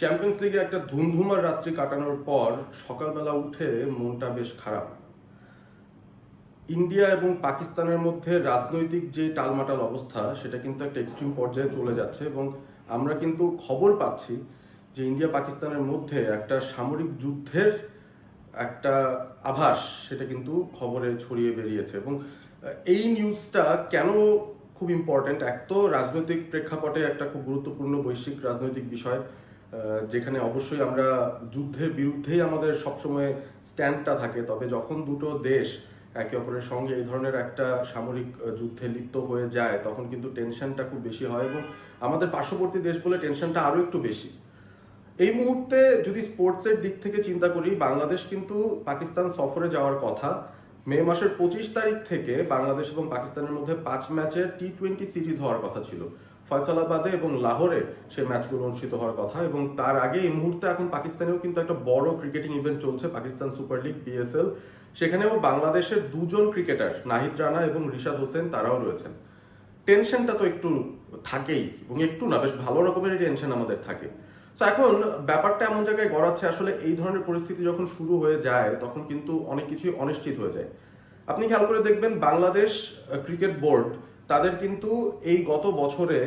Champions লিগে একটা ধুমধুমার রাত্রি কাটানোর পর সকালবেলা উঠে মনটা বেশ খারাপ। ইন্ডিয়া এবং পাকিস্তানের মধ্যে রাজনৈতিক যে টালমাটাল অবস্থা সেটা কিন্তু একটা এক্সট্রিম পর্যায়ে চলে যাচ্ছে এবং আমরা কিন্তু খবর পাচ্ছি যে ইন্ডিয়া পাকিস্তানের মধ্যে একটা সামরিক যুদ্ধের একটা আভাস সেটা কিন্তু খবরে ছড়িয়ে বেরিয়েছে এবং এই নিউজটা কেন খুব ইম্পর্ট্যান্ট, এক তো রাজনৈতিক প্রেক্ষাপটে একটা খুব গুরুত্বপূর্ণ বৈশ্বিক রাজনৈতিক বিষয়, যেখানে অবশ্যই আমরা যুদ্ধের বিরুদ্ধেই আমাদের সবসময় স্ট্যান্ডটা থাকে। তবে যখন দুটো দেশ একে অপরের সঙ্গে এই ধরনের একটা সামরিক যুদ্ধে লিপ্ত হয়ে যায় তখন কিন্তু টেনশনটা খুব বেশি হয় এবং আমাদের পার্শ্ববর্তী দেশ বলে টেনশনটা আরও একটু বেশি। এই মুহূর্তে যদি স্পোর্টসের দিক থেকে চিন্তা করি, বাংলাদেশ কিন্তু পাকিস্তান সফরে যাওয়ার কথা। মে মাসের 25 তারিখ থেকে বাংলাদেশ এবং পাকিস্তানের মধ্যে 5 ম্যাচের T20 সিরিজ হওয়ার কথা ছিল। ফয়সালাবাদে এবং লাহোরে সেই ম্যাচগুলো অনুষ্ঠিত হওয়ার কথা এবং তার আগে এই মুহূর্তে এখন পাকিস্তানেও কিন্তু একটা বড় ক্রিকেটিং ইভেন্ট চলছে, পাকিস্তান সুপার লিগ PSL। সেখানেও বাংলাদেশের দুজন ক্রিকেটার নাহিদ রানা এবং রিশাদ হোসেন তারাও রয়েছেন। টেনশনটা তো একটু থাকেই এবং একটু না, বেশ ভালো রকমেরই টেনশন আমাদের থাকে। তো এখন ব্যাপারটা এমন জায়গায় গড়াচ্ছে, আসলে এই ধরনের পরিস্থিতি যখন শুরু হয়ে যায় তখন কিন্তু অনেক কিছুই অনিশ্চিত হয়ে যায়। আপনি খেয়াল করে দেখবেন বাংলাদেশ ক্রিকেট বোর্ড তাদের কিন্তু এই গত বছরে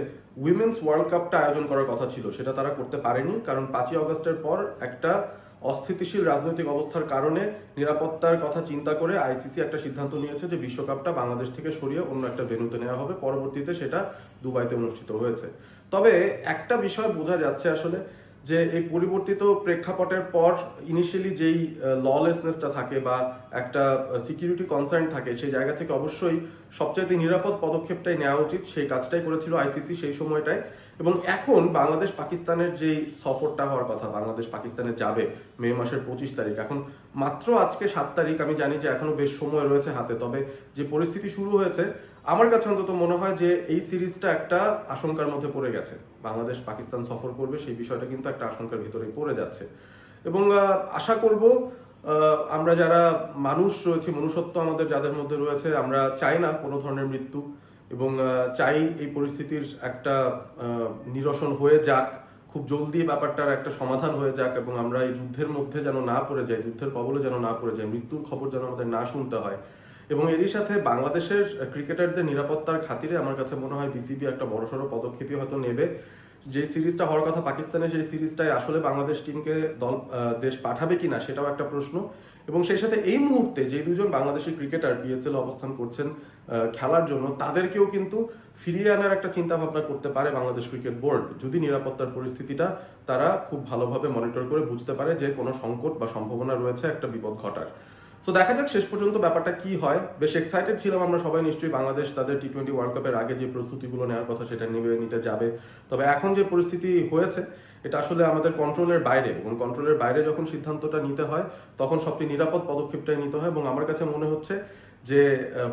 উইমেন্স ওয়ার্ল্ড কাপটা আয়োজন করার কথা ছিল, সেটা তারা করতে পারেনি, কারণ 5ই আগস্টের পর একটা অস্থিতিশীল রাজনৈতিক অবস্থার কারণে নিরাপত্তার কথা চিন্তা করে ICC একটা সিদ্ধান্ত নিয়েছে যে বিশ্বকাপটা বাংলাদেশ থেকে সরিয়ে অন্য একটা ভেন্যুতে নেওয়া হবে। পরবর্তীতে সেটা দুবাইতে অনুষ্ঠিত হয়েছে। তবে একটা বিষয় বোঝা যাচ্ছে আসলে যে এই পরিবর্তিত প্রেক্ষাপটের পর ইনিশিয়ালি যেই ললেসনেসটা থাকে বা একটা সিকিউরিটি কনসার্ন থাকে, সেই জায়গা থেকে অবশ্যই সবচাইতে নিরাপদ পদক্ষেপটাই নেওয়া উচিত। সেই কাজটাই করেছিল ICC সেই সময়টায়। এবং এখন বাংলাদেশ পাকিস্তানের যেই সফরটা হওয়ার কথা, বাংলাদেশ পাকিস্তানে যাবে মে মাসের 25 তারিখ, এখন মাত্র আজকে 7 তারিখ। আমি জানি যে এখনো বেশ সময় রয়েছে হাতে, তবে যে পরিস্থিতি শুরু হয়েছে আমার কাছে অন্তত মনে হয় যে এই সিরিজটা একটা আশঙ্কার মধ্যে পড়ে গেছে। বাংলাদেশ পাকিস্তান সফর করবে সেই বিষয়টা কিন্তু একটা আশঙ্কার ভিতরেই পড়ে যাচ্ছে এবং আশা করব আমরা যারা মানুষ রয়েছে, মনুষ্যত্ব আমাদের যাদের মধ্যে রয়েছে, আমরা চাই না কোনো ধরনের মৃত্যু এবং চাই এই পরিস্থিতির একটা নিরসন হয়ে যাক, খুব জলদি ব্যাপারটার একটা সমাধান হয়ে যাক এবং আমরা এই যুদ্ধের মধ্যে যেন না পড়ে যাই, যুদ্ধের কবলে যেন না পড়ে যাই, মৃত্যুর খবর যেন আমাদের না শুনতে হয়। এবং এরই সাথে বাংলাদেশের ক্রিকেটারদের নিরাপত্তার খাতিরে আমার কাছে মনে হয় BCB একটা বড়সড় পদক্ষেপই হয়তো নেবে। যে সিরিজটা হওয়ার কথা পাকিস্তানে, সেই সিরিজটায় আসলে বাংলাদেশ টিমকে দেশ পাঠাবে কিনা সেটাও একটা প্রশ্ন। এবং সেই সাথে এই মুহূর্তে যে দুজন বাংলাদেশি ক্রিকেটার PSL অবস্থান করছেন খেলার জন্য, তাদেরকেও কিন্তু ফিরিয়ে আনার একটা চিন্তা ভাবনা করতে পারে বাংলাদেশ ক্রিকেট বোর্ড, যদি নিরাপত্তার পরিস্থিতিটা তারা খুব ভালোভাবে মনিটর করে বুঝতে পারে যে কোনো সংকট বা সম্ভাবনা রয়েছে একটা বিপদ ঘটার। তো দেখা যাক শেষ পর্যন্ত ব্যাপারটা কি হয়। বেশ এক্সাইটেড ছিলাম আমরা সবাই, নিশ্চয়ই বাংলাদেশ তাদের T20 ওয়ার্ল্ড কাপের আগে যে প্রস্তুতিগুলো নেওয়ার কথা সেটা নিতে যাবে। তবে এখন যে পরিস্থিতি হয়েছে এটা আসলে আমাদের কন্ট্রোলের বাইরে, এবং কন্ট্রোলের বাইরে যখন সিদ্ধান্তটা নিতে হয় তখন সবচেয়ে নিরাপদ পদক্ষেপটাই নিতে হয়। এবং আমার কাছে মনে হচ্ছে যে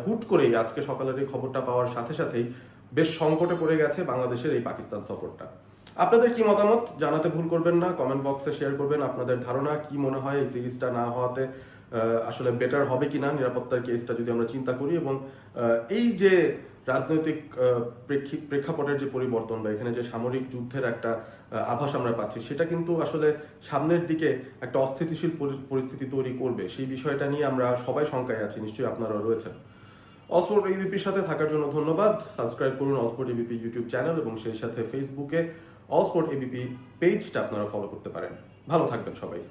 হুট করেই আজকে সকালের এই খবরটা পাওয়ার সাথে সাথেই বেশ সংকটে পড়ে গেছে বাংলাদেশের এই পাকিস্তান সফরটা। আপনাদের কি মতামত জানাতে ভুল করবেন না, কমেন্ট বক্সে শেয়ার করবেন আপনাদের ধারণা। কি মনে হয় এই সিরিজটা না হওয়াতে আসলে বেটার হবে কিনা নিরাপত্তার কেসটা যদি আমরা চিন্তা করি, এবং এই যে রাজনৈতিক প্রেক্ষাপটের যে পরিবর্তন বা এখানে যে সামরিক যুদ্ধের একটা আভাস আমরা পাচ্ছি, সেটা কিন্তু আসলে সামনের দিকে একটা অস্থিতিশীল পরিস্থিতি তৈরি করবে। সেই বিষয়টা নিয়ে আমরা সবাই শঙ্কায় আছি, নিশ্চয়ই আপনারাও রয়েছেন। অলস্পোর্ট ABPর সাথে থাকার জন্য ধন্যবাদ। সাবস্ক্রাইব করুন অলস্পোর্ট ABP ইউটিউব চ্যানেল এবং সেই সাথে ফেসবুকে অলস্পোর্ট ABP পেজটা আপনারা ফলো করতে পারেন। ভালো থাকবেন সবাই।